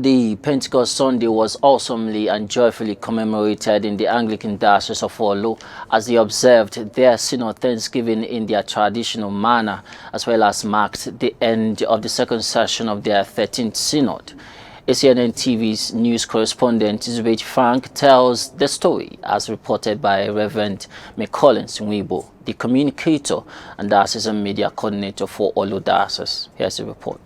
The Pentecost Sunday was awesomely and joyfully commemorated in the Anglican Diocese of Orlu as they observed their Synod Thanksgiving in their traditional manner, as well as marked the end of the second session of their 13th Synod. ACNNTV's news correspondent Elizabeth Frank tells the story as reported by Reverend McCollins Nwibo, the communicator and diocesan media coordinator for Orlu Diocese. Here's the report.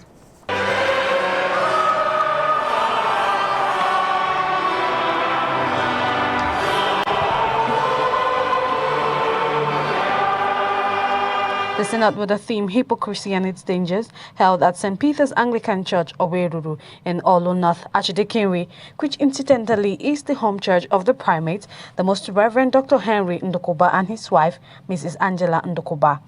The Synod with the theme Hypocrisy and Its Dangers, held at St. Peter's Anglican Church, Orlu in Orlu North Archdeaconry, which incidentally is the home church of the primate, the Most Reverend Dr. Henry Ndokuba and his wife, Mrs. Angela Ndokuba.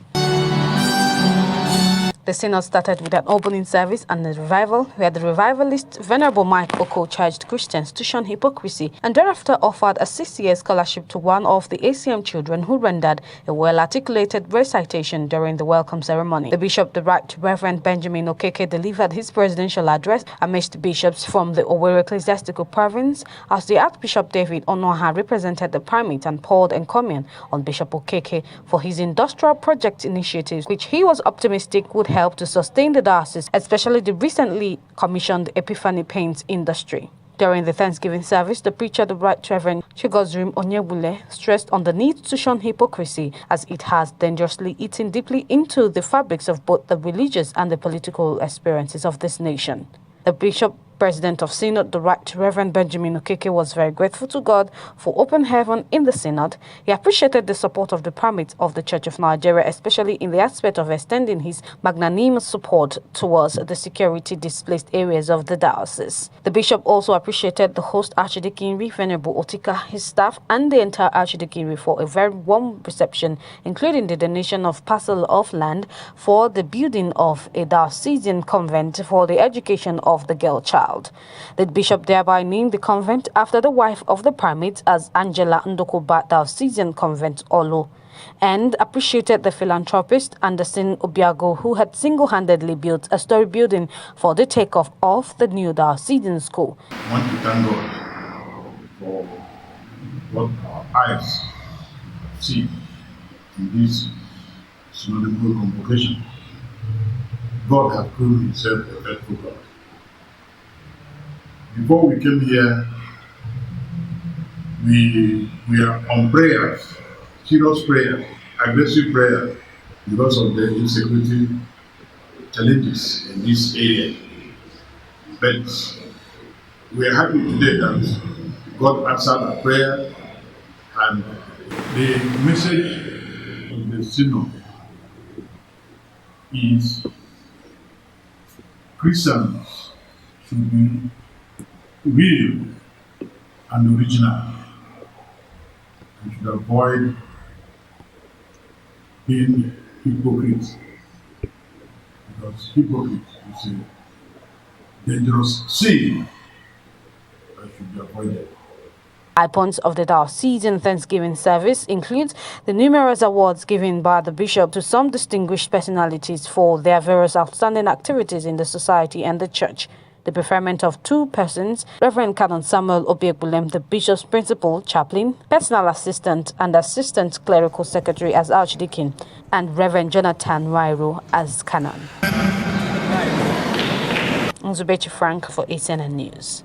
The Synod started with an opening service and a revival, where the revivalist Venerable Mike Oko charged Christians to shun hypocrisy, and thereafter offered a 6-year scholarship to one of the ACM children who rendered a well-articulated recitation during the welcome ceremony. The Bishop, the Right Reverend Benjamin Okeke, delivered his presidential address amidst bishops from the Owerri Ecclesiastical Province, as the Archbishop David Onoha represented the primate and poured encomium on Bishop Okeke for his industrial project initiatives, which he was optimistic would help to sustain the diocese, especially the recently commissioned Epiphany Paints industry. During the Thanksgiving service, the preacher, the Right Reverend Chigozrim Onyebule, stressed on the need to shun hypocrisy, as it has dangerously eaten deeply into the fabrics of both the religious and the political experiences of this nation. The Bishop, President of Synod, the Right Reverend Benjamin Okeke, was very grateful to God for open heaven in the Synod. He appreciated the support of the primate of the Church of Nigeria, especially in the aspect of extending his magnanimous support towards the security displaced areas of the diocese. The bishop also appreciated the host Archdeaconry, Venerable Otika, his staff, and the entire Archdeaconry for a very warm reception, including the donation of parcel of land for the building of a diocesan convent for the education of the girl child. The bishop thereby named the convent after the wife of the primate as Angela Ndokuba Diocesan Convent Orlu, and appreciated the philanthropist Anderson Obiago, who had single-handedly built a story building for the takeoff of the new diocesan school. I want to thank God for what our eyes see in this synodical convocation. God has proven himself a faithful God. Before we came here, we are on prayers, serious prayers, aggressive prayers, because of the insecurity challenges in this area. But we are happy today that God answered our prayer, and the message of the Synod is Christians should be real and original, and should avoid being hypocrites, because hypocrisy is a dangerous sin that should be avoided. High points of the diocesan Thanksgiving service includes the numerous awards given by the bishop to some distinguished personalities for their various outstanding activities in the society and the church. The preferment of 2 persons, Reverend Canon Samuel Obiekbulem, the bishop's principal chaplain, personal assistant and assistant clerical secretary as archdeacon, and Reverend Jonathan Wairo as canon. Elizabeth Frank for ACNN News.